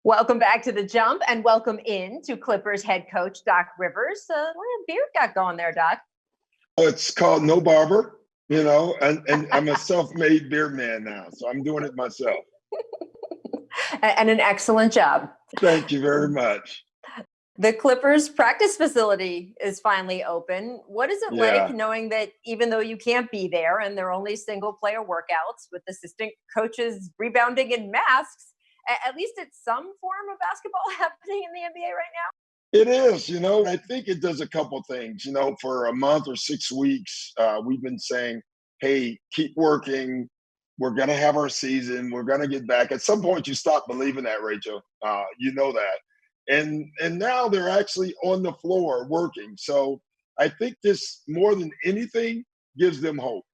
Welcome back to The Jump and welcome in to Clippers head coach Doc Rivers. What kind of beard got going there, Doc? It's called No Barber, and I'm a self-made beard man now, so I'm doing it myself. And an excellent job. Thank you very much. The Clippers practice facility is finally open. What is it like knowing that even though you can't be there and they're only single player workouts with assistant coaches rebounding in masks, at least it's some form of basketball happening in the NBA right now? It is, I think it does a couple things. For a month or 6 weeks, we've been saying, hey, keep working. We're going to have our season. We're going to get back. At some point, you stop believing that, Rachel. You know that. And now they're actually on the floor working. So I think this, more than anything, gives them hope.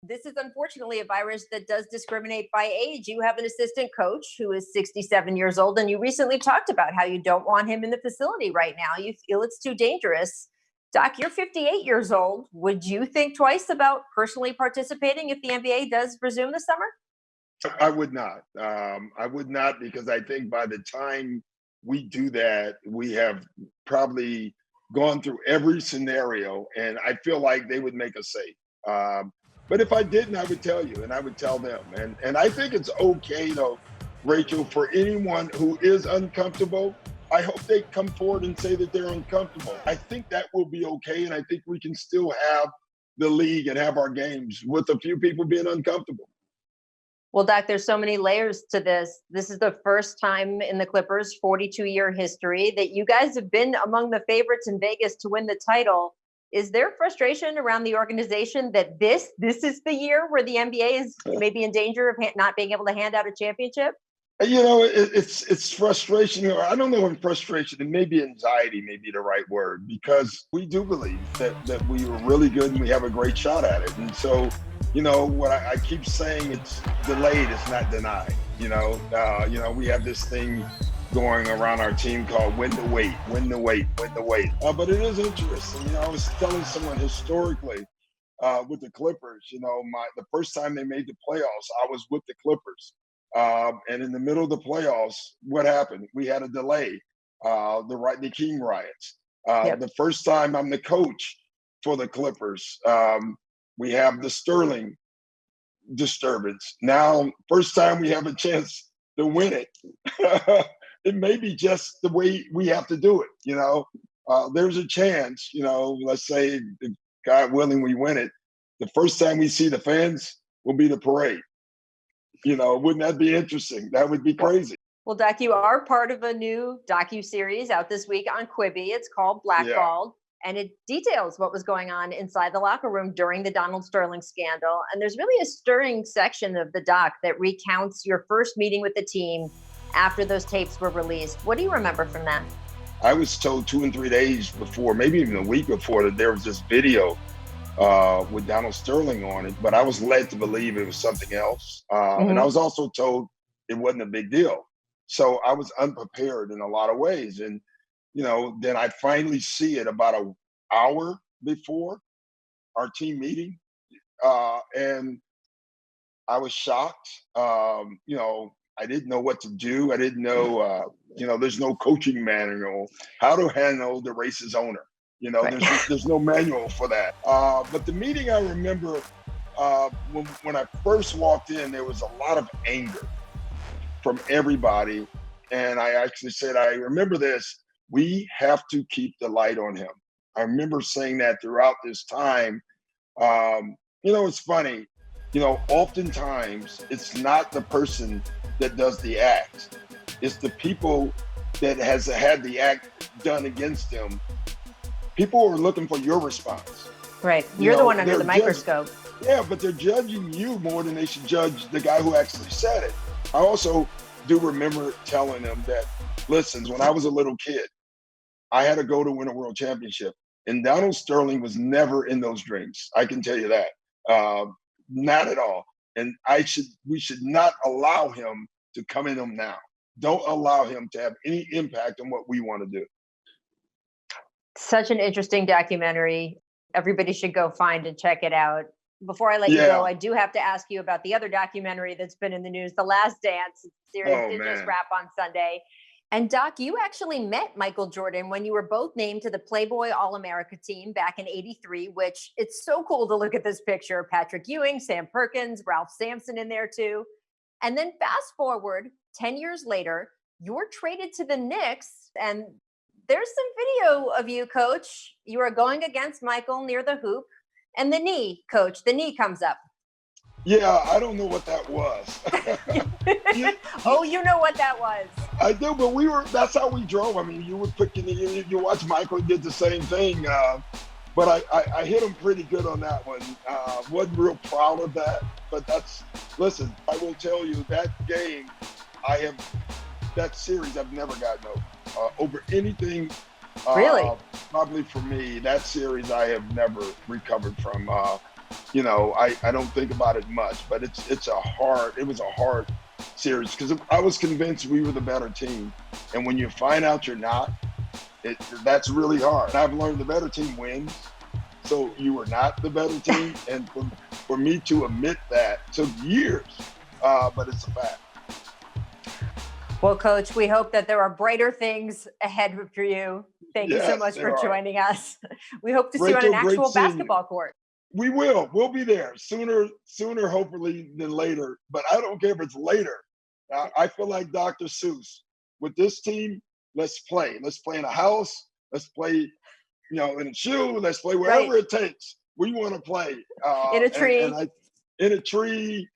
This is unfortunately a virus that does discriminate by age. You have an assistant coach who is 67 years old, and you recently talked about how you don't want him in the facility right now. You feel it's too dangerous. Doc, you're 58 years old. Would you think twice about personally participating if the NBA does resume this summer? I would not. I would not, because I think by the time we do that, we have probably gone through every scenario, and I feel like they would make us safe. But if I didn't, I would tell you, and I would tell them. And I think it's okay, though, Rachel, for anyone who is uncomfortable, I hope they come forward and say that they're uncomfortable. I think that will be okay, and I think we can still have the league and have our games with a few people being uncomfortable. Well, Doc, there's so many layers to this. This is the first time in the Clippers' 42-year history that you guys have been among the favorites in Vegas to win the title. Is there frustration around the organization that this is the year where the NBA is maybe in danger of not being able to hand out a championship? It's frustration. I don't know if frustration, and maybe anxiety may be the right word, because we do believe that we were really good and we have a great shot at it. And so, what I keep saying, it's delayed, it's not denied. We have this thing going around our team called win the wait. But it is interesting. I was telling someone historically with the Clippers, the first time they made the playoffs, I was with the Clippers. And in the middle of the playoffs, what happened? We had a delay, the King riots. The first time I'm the coach for the Clippers, we have the Sterling disturbance. Now, first time we have a chance to win it. It may be just the way we have to do it. There's a chance, let's say, God willing, we win it. The first time we see the fans will be the parade. Wouldn't that be interesting? That would be crazy. Well, Doc, you are part of a new docu-series out this week on Quibi. It's called Blackballed, and it details what was going on inside the locker room during the Donald Sterling scandal. And there's really a stirring section of the doc that recounts your first meeting with the team after those tapes were released. What do you remember from that? I was told 2 and 3 days before, maybe even a week before, that there was this video with Donald Sterling on it, but I was led to believe it was something else. And I was also told it wasn't a big deal. So I was unprepared in a lot of ways. And, then I finally see it about an hour before our team meeting. And I was shocked. I didn't know what to do. I didn't know, there's no coaching manual, how to handle the racist owner. There's no manual for that. But the meeting, I remember when I first walked in, there was a lot of anger from everybody. And I actually said, I remember this, we have to keep the light on him. I remember saying that throughout this time. It's funny, oftentimes it's not the person that does the act. It's the people that has had the act done against them. People are looking for your response. Right. You're the one under the microscope. But they're judging you more than they should judge the guy who actually said it. I also do remember telling them that, listen, when I was a little kid, I had to go to win a world championship. And Donald Sterling was never in those dreams. I can tell you that. Not at all. And we should not allow him to come in them now. Don't allow him to have any impact on what we want to do. Such an interesting documentary. Everybody should go find and check it out. Before I let you go, I do have to ask you about the other documentary that's been in the news, The Last Dance. The series did just wrap on Sunday. And Doc, you actually met Michael Jordan when you were both named to the Playboy All-America team back in '83, which it's so cool to look at this picture. Patrick Ewing, Sam Perkins, Ralph Sampson in there too. And then fast forward 10 years later, you're traded to the Knicks, and there's some video of you, coach. You are going against Michael near the hoop, and the knee, coach, the knee comes up. Yeah, I don't know what that was. Oh, you know what that was. I do, but that's how we drove. I mean, you were picking, you watch Michael did the same thing. But I hit him pretty good on that one. Wasn't real proud of that, but listen, I will tell you that game, that series I've never gotten over anything. Really? Probably for me, that series I have never recovered from. I don't think about it much, but it was a hard series because I was convinced we were the better team. And when you find out you're not, that's really hard. I've learned the better team wins. So you were not the better team. And for me to admit that took years, but it's a fact. Well, Coach, we hope that there are brighter things ahead for you. Thank you so much for joining us. We hope to see you on an actual basketball court. We will. We'll be there sooner, hopefully, than later. But I don't care if it's later. I feel like Dr. Seuss. With this team, let's play. Let's play in a house. Let's play, in a shoe. Let's play wherever it takes. We want to play. In a tree. In a tree,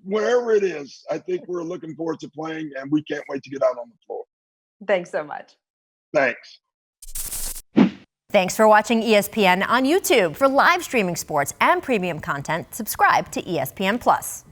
wherever it is. I think we're looking forward to playing, and we can't wait to get out on the floor. Thanks so much. Thanks. Thanks for watching ESPN on YouTube. For live streaming sports and premium content, subscribe to ESPN+.